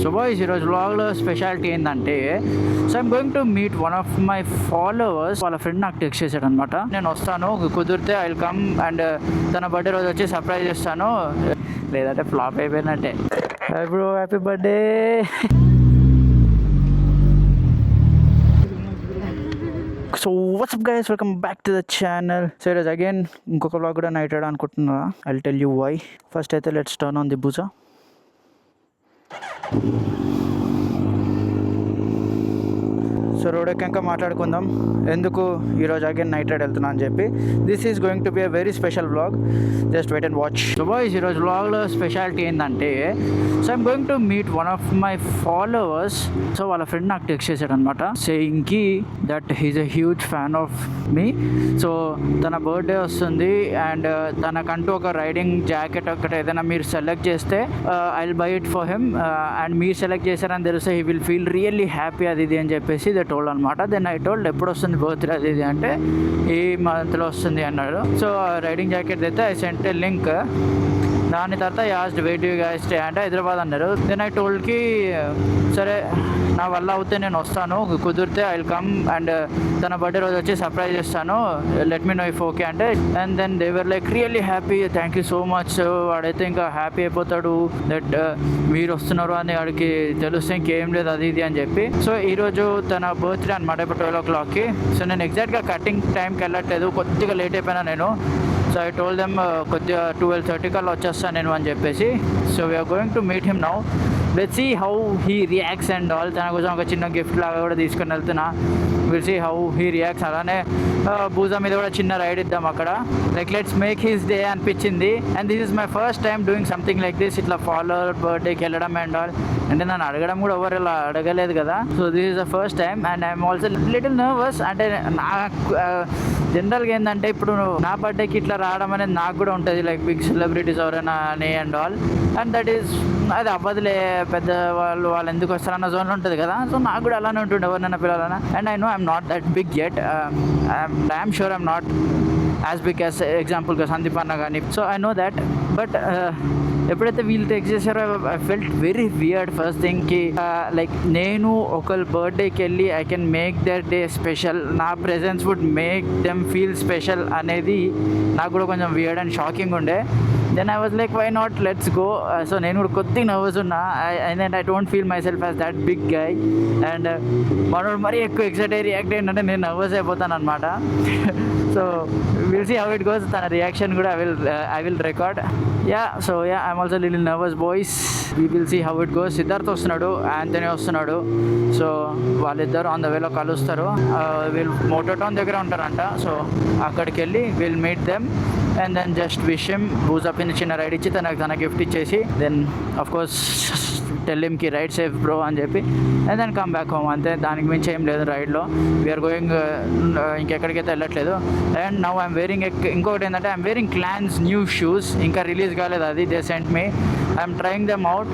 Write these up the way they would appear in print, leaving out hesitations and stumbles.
So boys ఈరోజు వ్లాగ్లో speciality ఏంటంటే, so I'm going to meet one of my followers. వాళ్ళ ఫ్రెండ్ నాకు టెక్స్ట్ చేశాడు అనమాట. నేను వస్తాను, కుదిరితే ఐ విల్ కమ్ అండ్ తన బర్త్డే రోజు వచ్చి సర్ప్రైజ్ చేస్తాను, లేదంటే ఫ్లాప్ అయిపోయినట్టే. Bro happy birthday. So what's up guys, welcome back to the channel. So ఈరోజు అగైన్ ఇంకొక వ్లాగ్ కూడా నైట్ అనుకుంటున్నారా? I will tell you why. First అయితే లెట్స్ టర్న్ ఆన్ ది బూజా. సో రోడ్ ఎక్కాక మాట్లాడుకుందాం ఎందుకు ఈరోజు అగైన్ నైట్ రైడ్ వెళ్తున్నా అని చెప్పి. This is going to be a very special vlog, just wait and watch. So boys ఈరోజు వ్లాగ్లో స్పెషాలిటీ ఏంటంటే, so I'm going to meet one of my followers. So వాళ్ళ ఫ్రెండ్ నాకు టెక్స్ట్ చేశాడు అనమాట, సేయింగ్ కి that he's a huge fan of me. So తన birthday వస్తుంది అండ్ తనకంటూ ఒక రైడింగ్ జాకెట్ ఒకటి ఏదైనా మీరు సెలెక్ట్ చేస్తే I will buy it for him and మీరు సెలెక్ట్ చేశారని తెలిస్తే he will feel really happy అది ఇది అని చెప్పేసి టోల్డ్ అనమాట. దెన్ ఐ టోల్డ్ ఎప్పుడు వస్తుంది బర్త్డే అది ఇది అంటే ఈ మంత్లో వస్తుంది అన్నాడు. సో రైడింగ్ జాకెట్ అయితే ఐ సెంట్ ఏ లింక్. దాని తర్వాత యాస్ట్ వెయిట్ యూ గైస్ స్టే అంటే హైదరాబాద్ అన్నారు. దెన్ ఐ టోల్డ్కి సరే నా వల్ల అవుతే నేను వస్తాను, కుదిరితే ఐ విల్ కమ్ అండ్ తన బర్త్డే రోజు వచ్చి సర్ప్రైజ్ చేస్తాను, let me know if okay అంటే. And then they were like really happy, thank you so much. వాడైతే ఇంకా హ్యాపీ అయిపోతాడు దట్ మీరు వస్తున్నారు అని వాడికి తెలిస్తే ఇంకేం లేదు అది ఇది అని చెప్పి. సో ఈరోజు తన బర్త్డే అనమాట, ఇప్పుడు 12 o'clockకి. సో నేను ఎగ్జాక్ట్గా కటింగ్ టైంకి వెళ్ళట్లేదు, కొద్దిగా లేట్ అయిపోయినా నేను. సో ఐ టోల్ దెమ్ కొద్దిగా 12:30 కల్లా వచ్చేస్తాను నేను అని చెప్పేసి. So we're going to meet him now. Let's see how he reacts and all. తన కోసం ఒక చిన్న గిఫ్ట్ లాగా కూడా తీసుకొని వెళ్తున్నా. Will see how he reacts. అలానే బూజా మీద కూడా చిన్న రైడ్ ఇద్దాం అక్కడ, like let's make his day అనిపించింది. And this is my first time doing something like this, ఇట్లా ఫాలోవర్ బర్త్డేకి వెళ్ళడం అండ్ ఆల్. అంటే నన్ను అడగడం కూడా ఎవరు ఇలా అడగలేదు కదా. So this is the first time and I'm also little nervous. అంటే నాకు జనరల్గా ఏంటంటే ఇప్పుడు నా బర్త్డేకి ఇట్లా రావడం అనేది నాకు కూడా ఉంటుంది, లైక్ బిగ్ సెలబ్రిటీస్ ఎవరైనా అని and all. And that is అది అవ్వదులే, పెద్ద వాళ్ళు ఎందుకు వస్తారన్న జోన్లో ఉంటుంది కదా. సో నాకు కూడా అలానే ఉంటుండే ఎవరినైనా పిల్లలన్నా. And I know I'm not that big yet, I'm sure I'm not as big as ఎగ్జాంపుల్గా సందీప్ అన్న కానీ. So I know that. But ఎప్పుడైతే వీళ్ళు టెక్స్ట్ చేశారో I felt very weird. First థింగ్కి లైక్ నేను ఒకళ్ళ బర్త్డేకి వెళ్ళి I can make their day special, నా presence would make them feel special అనేది నాకు కూడా కొంచెం వియర్డ్ అండ్ షాకింగ్ ఉండే. Then I was like why not, let's go. So నేను కూడా కొద్దిగా నర్వస్ ఉన్నా. And I don't feel myself as that big guy. And మనోడు మరీ ఎక్కువ ఎక్సైట్ అయ్యి రియాక్ట్ ఏంటంటే నేను నర్వస్ అయిపోతాను అనమాట. So will see how it goes. తన రియాక్షన్ కూడా I will record. So I'm also little nervous boys. We will see how it goes. Siddharth వస్తున్నాడు, యాంథనీ వస్తున్నాడు. సో వాళ్ళిద్దరు ఆన్ ద వేలో కలుస్తారు. వీళ్ళు మోటోటౌన్ దగ్గర ఉంటారంట. సో అక్కడికి వెళ్ళి will meet them and then just wish him. బూజా పిన్ చిన్న రైడ్ ఇచ్చి తన గిఫ్ట్ ఇచ్చేసి then of course tell him కి రైడ్ సేఫ్ బ్రో అని చెప్పి and then come back home. అంతే, దానికి మించి ఏం లేదు రైడ్లో. వీఆర్ గోయింగ్ ఇంకెక్కడికైతే వెళ్ళట్లేదు. అండ్ నౌ ఐఎమ్ వేరింగ్ ఇంకొకటి ఏంటంటే I'm wearing clans new shoes. ఇంకా రిలీజ్ కాలేదు అది, they sent me. I'm trying them out.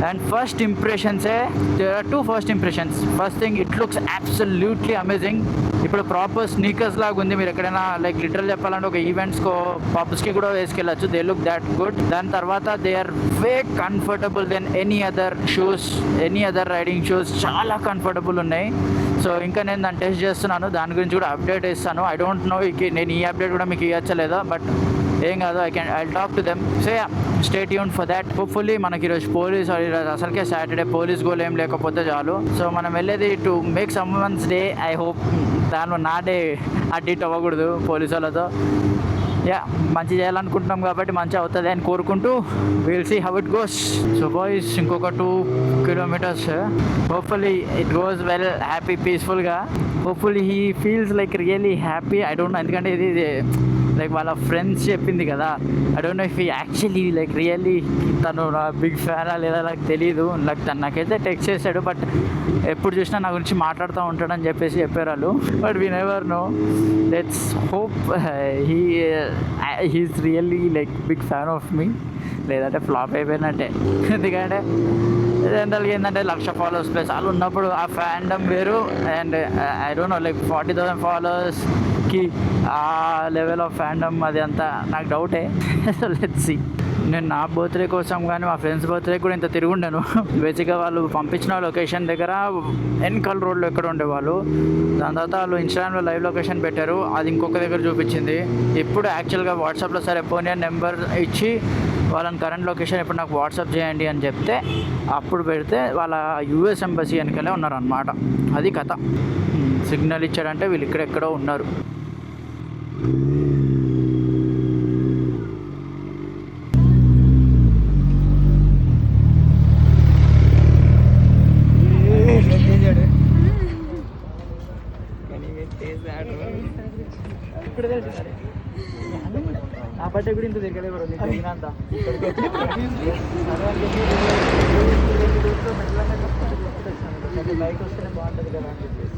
And first ఇంప్రెషన్సే, there are 2 first impressions. First thing, it looks absolutely amazing. ఇప్పుడు proper sneakers లాగా ఉంది. మీరు ఎక్కడైనా లైక్ లిటరల్ చెప్పాలంటే ఒక ఈవెంట్స్కో పబ్స్కి కూడా వేసుకెళ్ళచ్చు. They look that good. దాని తర్వాత they are way comfortable than any other shoes, any other riding shoes. చాలా కంఫర్టబుల్ ఉన్నాయి. సో ఇంకా నేను దాన్ని టెస్ట్ చేస్తున్నాను, దాని గురించి కూడా అప్డేట్ ఇస్తాను. ఐ డోంట్ నో నేను ఈ అప్డేట్ కూడా మీకు ఇవ్వచ్చలేదా, బట్ ఏం కాదు, I talk to them. So stay tune for that. Hopefully మనకి ఈరోజు పోలీస్, అసలుకే సాటర్డే పోలీస్ గోల్ ఏం లేకపోతే చాలు. సో మనం వెళ్ళేది to make some once day. I hope దానిలో నా డే అడ్డిట్ అవ్వకూడదు పోలీసు వాళ్ళతో. మంచి చేయాలనుకుంటున్నాం కాబట్టి మంచి అవుతుంది అని కోరుకుంటూ will see how it goes. So boys ఇంకొక 2 kilometers. Hopefully it goes well, happy, పీస్ఫుల్గా. Hopefully he feels like really happy. I don't know, ఎందుకంటే ఇది లైక్ వాళ్ళ ఫ్రెండ్స్ చెప్పింది కదా. I don't know if actually like really తను నా big ఫ్యానా లేదా నాకు తెలీదు. లైక్ తను నాకైతే టెక్స్ట్ చేశాడు, బట్ ఎప్పుడు చూసినా నా గురించి మాట్లాడుతూ ఉంటాడని చెప్పేసి చెప్పారు వాళ్ళు. But we never know. Let's hope he is really like big fan of me, లేదంటే ఫ్లాప్ అయిపోయినట్టే. ఎందుకంటే జనరల్గా ఏంటంటే 1,00,000 followers ప్లస్ వాళ్ళు ఉన్నప్పుడు ఆ ఫ్యాన్డమ్ వేరు. And I don't no like 40,000 followers కి ఆ లెవెల్ ఆఫ్ ఫ్యాండమ్ అది అంతా నాకు డౌటే. So let's see. నేను నా బర్త్డే కోసం కానీ మా ఫ్రెండ్స్ బర్త్డే కూడా ఇంత తిరుగుండాను. బేసిక్గా వాళ్ళు పంపించిన లొకేషన్ దగ్గర ఎన్కల్ రోడ్లో ఎక్కడ ఉండేవాళ్ళు. దాని తర్వాత వాళ్ళు ఇన్స్టాగ్రామ్లో లైవ్ లొకేషన్ పెట్టారు, అది ఇంకొక దగ్గర చూపించింది. ఇప్పుడు యాక్చువల్గా వాట్సాప్లో సరే పోనీ నెంబర్ ఇచ్చి వాళ్ళని కరెంట్ లొకేషన్ ఇప్పుడు నాకు వాట్సాప్ చేయండి అని చెప్తే అప్పుడు పెడితే వాళ్ళ యూఎస్ ఎంబసీ వెనకలే ఉన్నారనమాట. అది కథ. సిగ్నల్ ఇచ్చాడంటే వీళ్ళు ఇక్కడెక్కడో ఉన్నారు. నా బట్టే కూడా ఇంత తిరగలేవారు అంతా బైక్ వస్తేనే బాగుంటుంది కదా అని చెప్పేసి.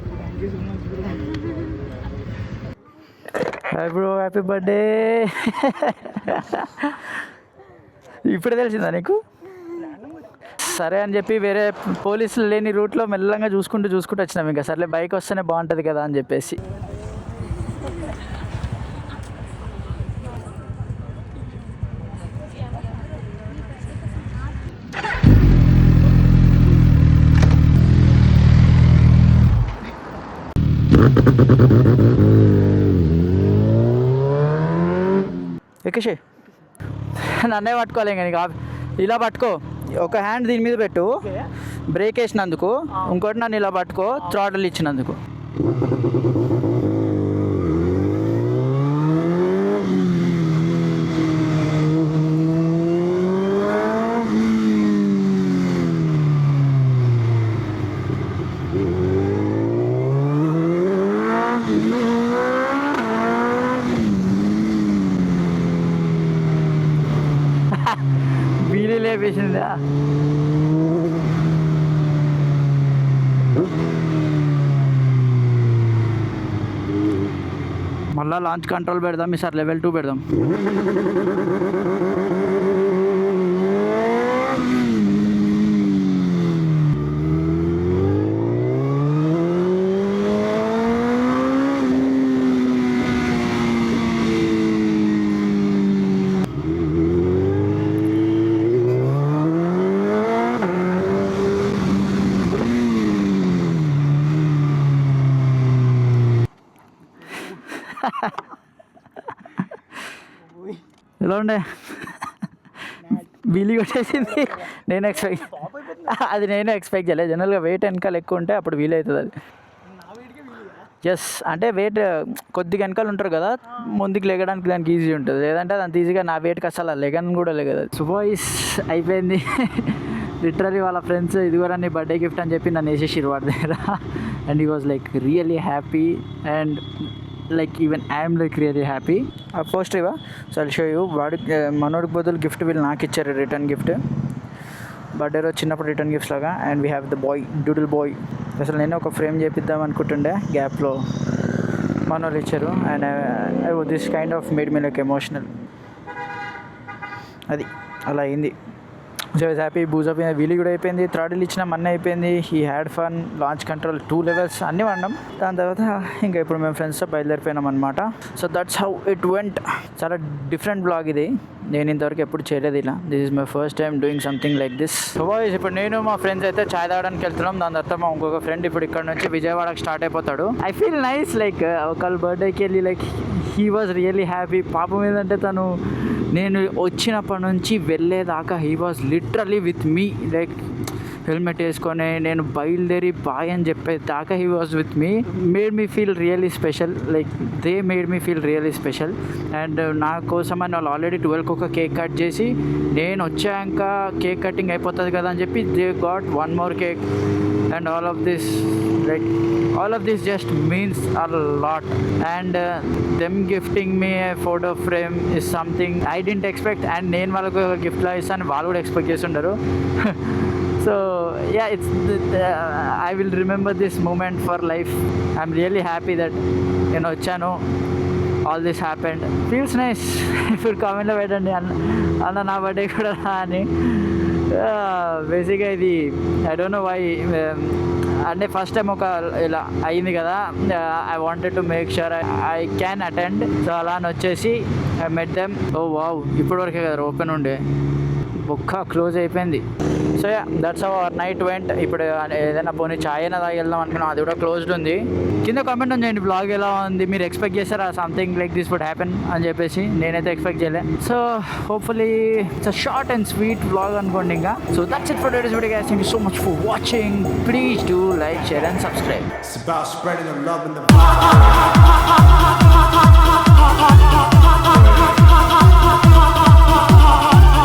Hi bro, happy birthday. ఇప్పుడే తెలిసిందా నీకు? సరే అని చెప్పి వేరే పోలీసులు లేని రూట్లో మెల్లగా చూసుకుంటూ వచ్చినాం. ఇంకా సర్లే బైక్ వస్తేనే బాగుంటుంది కదా అని చెప్పేసి. ఎక్కేసి నన్నే పట్టుకోవాలి. ఇంకా నీకు ఇలా పట్టుకో, ఒక హ్యాండ్ దీని మీద పెట్టు, బ్రేక్ వేసినందుకు, ఇంకోటి నన్ను ఇలా పట్టుకో థ్రాటిల్ ఇచ్చినందుకు. వీలు లేపేసిందా? మళ్ళీ లాంచ్ కంట్రోల్ పెడదాం, ఈసారి లెవెల్ 2 పెడదాం. ఎలా ఉండే? బిల్లి కొట్టేసింది. నేను ఎక్స్పెక్ట్ చేయలేదు. జనరల్గా వెయిట్ వెనకాల ఎక్కువ ఉంటే అప్పుడు వీల్ అవుతుంది అది. ఎస్, అంటే వెయిట్ కొద్దిగా వెనకాల ఉంటారు కదా, ముందుకు లెగడానికి దానికి ఈజీ ఉంటుంది. లేదంటే అంత ఈజీగా నా వెయిట్కి అసలు లెగన్ కూడా లేగదు. సుబాయిస్ అయిపోయింది. లిటరలీ వాళ్ళ ఫ్రెండ్స్ ఇది కూడా నీ బర్త్డే గిఫ్ట్ అని చెప్పి నన్ను వేసేసారు వాడి దగ్గర. And he was like really happy and like even I am like really happy. Post iva, so I'll show you. మనోడికి బదులు గిఫ్ట్ వీళ్ళు నాకు ఇచ్చారు, రిటర్న్ గిఫ్ట్. బర్త్డే రోజు చిన్నప్పుడు రిటర్న్ గిఫ్ట్స్ లాగా. And we have the boy, doodle boy. అసలు నేను ఒక ఫ్రేమ్ చేపిద్దాం అనుకుంటుండే, గ్యాప్లో మనోళ్ళు ఇచ్చారు. And this kind of made me like emotional. అది అలా అయింది. So is happy. బూజప్ వీలీ కూడా అయిపోయింది, థ్రాటిల్ ఇచ్చిన మన్న అయిపోయింది. He had fun, launch control 2 levels అన్నీ వాడినాం. దాని తర్వాత ఇంకా ఇప్పుడు మేము ఫ్రెండ్స్తో బయలుదేరిపోయినాం అనమాట. So that's how it went. చాలా డిఫరెంట్ బ్లాగ్ ఇది, నేను ఇంతవరకు ఎప్పుడు చేయలేదు ఇలా. This is my first time doing something like this. So boys, ఇప్పుడు నేను మా ఫ్రెండ్స్ అయితే చాయ్ తాగడానికి వెళ్తున్నాం. దాని తర్వాత మా ఇంకొక ఫ్రెండ్ ఇప్పుడు ఇక్కడ నుంచి విజయవాడకి స్టార్ట్ అయిపోతాడు. ఐ ఫీల్ నైస్, లైక్ ఒకళ్ళ బర్త్డేకి వెళ్ళి like he was really happy. పాపం ఏంటంటే తను నేను వచ్చినప్పటి నుంచి వెళ్ళేదాకా he was literally with me. Like helmet వేసుకొని నేను బయలుదేరి బాయ్ అని చెప్పేదాకా he was with me. Made me feel really special. Like they made me feel really special. And నా కోసం అని వాళ్ళు ఆల్రెడీ 12కి ఒక కేక్ కట్ చేసి, నేను వచ్చాక కేక్ కటింగ్ అయిపోతుంది కదా అని చెప్పి they got 1 more cake. And all of this just means a lot. And them gifting me a photo frame is something I didn't expect. And నేను వాళ్ళకు గిఫ్ట్ లా ఇస్తాను, వాళ్ళు కూడా ఎక్స్పెక్ట్ చేసి ఉండరు. So yeah, I will remember this moment for life. I'm really happy that నేను వచ్చాను, all this happened. Feels nice. ఇప్పుడు కామెంట్లో పెట్టండి అన్న నా బర్త్డే కూడా అని. బేసిక్గా ఇది ఐ డోంట్ నో వై అంటే ఫస్ట్ టైం ఒక ఇలా అయింది కదా, I wanted to make sure I can attend. So అలా అని వచ్చేసి I met them. Oh wow, ఇప్పటివరకే కదా ఓపెన్ ఉండే, బుక్క క్లోజ్ అయిపోయింది. So yeah, that's our night went. ఇప్పుడు ఏదైనా పోనీ చాయ్ అయినా తాగి వెళ్దాం అనుకున్నాం, అది కూడా క్లోజ్డ్ ఉంది. కింద కామెంట్ చేయండి బ్లాగ్ ఎలా ఉంది, మీరు ఎక్స్పెక్ట్ చేస్తారా something like this would happen అని చెప్పేసి. నేనైతే ఎక్స్పెక్ట్ చేయలే. So hopefully it's a short and sweet blog అనుకోండి ఇంకా. So that's it for today's video guys. Thank you so much for watching. Please do like, share and subscribe. It's about spreading the love and the